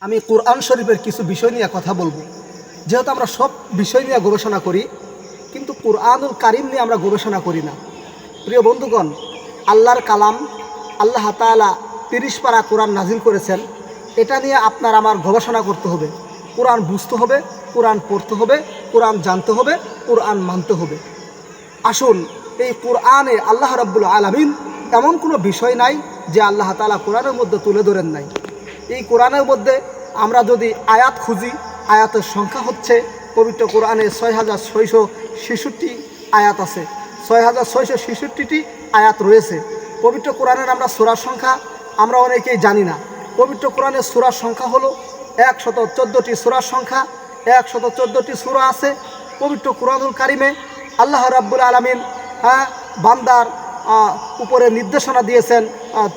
আমি কোরআন শরীফের কিছু বিষয় নিয়ে কথা বলবো। যেহেতু আমরা সব বিষয় নিয়ে গবেষণা করি, কিন্তু কোরআনুল কারিম নিয়ে আমরা গবেষণা করি না। প্রিয় বন্ধুগণ, আল্লাহর কালাম, আল্লাহ তাআলা 30 পারা কোরআন নাজিল করেছেন। এটা নিয়ে আপনার আমার গবেষণা করতে হবে। কোরআন বুঝতে হবে, কোরআন পড়তে হবে, কোরআন জানতে হবে, কোরআন মানতে হবে। আসুন, এই কোরআনে আল্লাহ রাব্বুল আলামিন এমন কোনো বিষয় নাই যে আল্লাহ তাআলা কোরআনের মধ্যে তুলে ধরেন নাই। এই কোরআনের মধ্যে আমরা যদি আয়াত খুঁজি, আয়াতের সংখ্যা হচ্ছে পবিত্র কোরআনে 6666টি আয়াত আছে। 6666টি আয়াত রয়েছে পবিত্র কোরআনের। আমরা সূরার সংখ্যা আমরা অনেকেই জানি না। পবিত্র কোরআনের সূরার সংখ্যা হলো 114টি সূরার সংখ্যা। 114টি সূরা আছে পবিত্র কোরআনুল কারিমে। আল্লাহ রাব্বুল আলামিন বান্দার উপরে নির্দেশনা দিয়েছেন,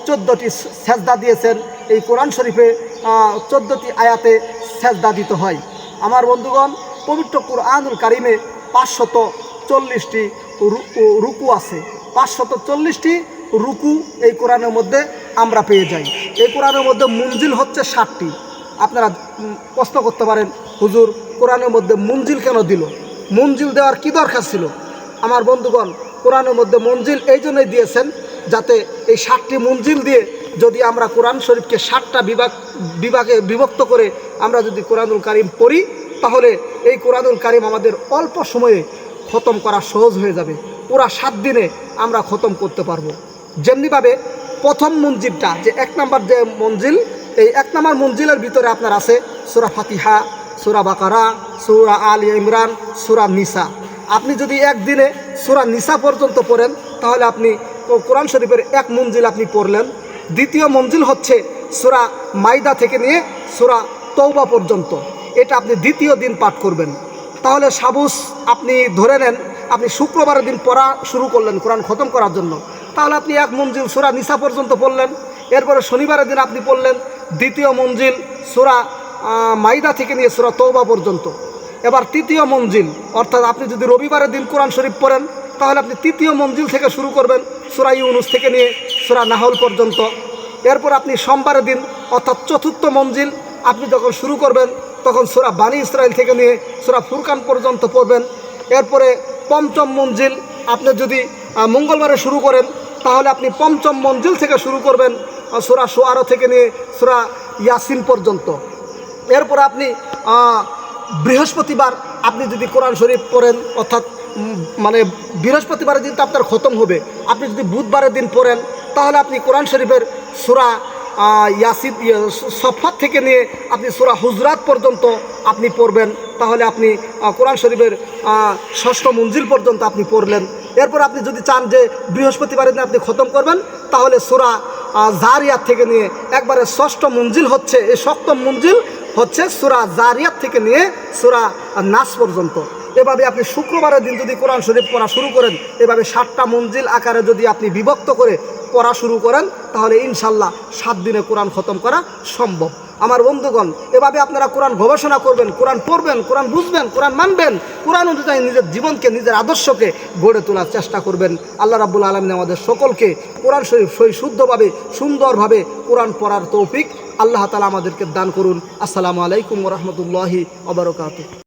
14টি সেজদা দিয়েছেন। এই কোরআন শরীফে 14টি আয়াতে সেজদা দিতে হয়। আমার বন্ধুগণ, পবিত্র কোরআনুল কারিমে 540টি রুকু আছে। 540টি রুকু এই কোরআনের মধ্যে আমরা পেয়ে যাই। এই কোরআনের মধ্যে মঞ্জিল হচ্ছে 60টি। আপনারা প্রশ্ন করতে পারেন, হুজুর কোরআনের মধ্যে মঞ্জিল কেন দিল? মঞ্জিল দেওয়ার কি দরকার ছিল? আমার বন্ধুগণ, কোরআনের মধ্যে মঞ্জিল এই জন্যই দিয়েছেন যাতে এই 60টি মঞ্জিল দিয়ে যদি আমরা কোরআন শরীফকে 60টা বিভাগে বিভক্ত করে আমরা যদি কোরআনুল কারিম পড়ি, তাহলে এই কোরআনুল কারিম আমাদের অল্প সময়ে খতম করা সহজ হয়ে যাবে। পুরা 7 দিনে আমরা খতম করতে পারবো। যেমনিভাবে প্রথম মঞ্জিলটা, যে 1 নম্বর যে মঞ্জিল, এই 1 নম্বর মঞ্জিলের ভিতরে আপনার আছে সূরা ফাতিহা, সূরা বাকারা, সূরা আলে ইমরান, সূরা নিসা। আপনি যদি একদিনে সূরা নিসা পর্যন্ত পড়েন, তাহলে আপনি কোরআন শরীফের 1 মঞ্জিল আপনি পড়লেন। দ্বিতীয় মঞ্জিল হচ্ছে সূরা মাইদা থেকে নিয়ে সূরা তওবা পর্যন্ত। এটা আপনি দ্বিতীয় দিন পাঠ করবেন। তাহলে সাবুস আপনি ধরে নেন, আপনি শুক্রবারের দিন পড়া শুরু করলেন কোরআন খতম করার জন্য, তাহলে আপনি 1 মঞ্জিল সূরা নিসা পর্যন্ত পড়লেন। এরপরে শনিবারের দিন আপনি পড়লেন দ্বিতীয় মঞ্জিল সূরা মাইদা থেকে নিয়ে সূরা তওবা পর্যন্ত। এবার তৃতীয় মঞ্জিল, অর্থাৎ আপনি যদি রবিবারের দিন কোরআন শরীফ পড়েন, তাহলে আপনি তৃতীয় মঞ্জিল থেকে শুরু করবেন সূরা ইউনুস থেকে নিয়ে সূরা নাহল পর্যন্ত। এরপর আপনি সোমবারের দিন, অর্থাৎ চতুর্থ মঞ্জিল, আপনি যখন শুরু করবেন তখন সূরা বানী ইসরাইল থেকে নিয়ে সূরা ফুরকান পর্যন্ত পড়বেন। এরপরে পঞ্চম মঞ্জিল আপনি যদি মঙ্গলবারে শুরু করেন, তাহলে আপনি পঞ্চম মঞ্জিল থেকে শুরু করবেন সূরা শুআরা থেকে নিয়ে সূরা ইয়াসিন পর্যন্ত। এরপর আপনি বৃহস্পতিবার আপনি যদি কোরআন শরীফ পড়েন, অর্থাৎ মানে বৃহস্পতিবারের দিন তো আপনার খতম হবে। আপনি যদি বুধবারের দিন পড়েন, তাহলে আপনি কোরআন শরীফের সূরা ইয়াসিন সফাত থেকে নিয়ে আপনি সূরা হুজরাত পর্যন্ত আপনি পড়বেন। তাহলে আপনি কোরআন শরীফের 6ষ্ঠ মঞ্জিল পর্যন্ত আপনি পড়লেন। এরপর আপনি যদি চান যে বৃহস্পতিবারের দিন আপনি খতম করবেন, তাহলে সূরা জারিয়াত থেকে নিয়ে একবারে 6ষ্ঠ মঞ্জিল হচ্ছে, এই 7ম মঞ্জিল হচ্ছে সূরা জারিয়াত থেকে নিয়ে সূরা নাস পর্যন্ত। এভাবে আপনি শুক্রবারের দিন যদি কোরআন শরীফ পড়া শুরু করেন, এভাবে 7টা মঞ্জিল আকারে যদি আপনি বিভক্ত করে পড়া শুরু করেন, তাহলে ইনশাল্লাহ 7 দিনে কোরআন খতম করা সম্ভব। আমার বন্ধুগণ, এভাবে আপনারা কোরআন গবেষণা করবেন, কোরআন পড়বেন, কোরআন বুঝবেন, কোরআন মানবেন, কোরআন অনুযায়ী নিজের জীবনকে, নিজের আদর্শকে গড়ে তোলার চেষ্টা করবেন। আল্লাহ রাব্বুল আলামিন আমাদের সকলকে কোরআন শরীফ শুদ্ধভাবে, সুন্দরভাবে কোরআন পড়ার তৌফিক আল্লাহ তাআলা আমাদেরকে দান করুন। আসসালামু আলাইকুম ওয়া রাহমাতুল্লাহি ওয়া বারাকাতুহু।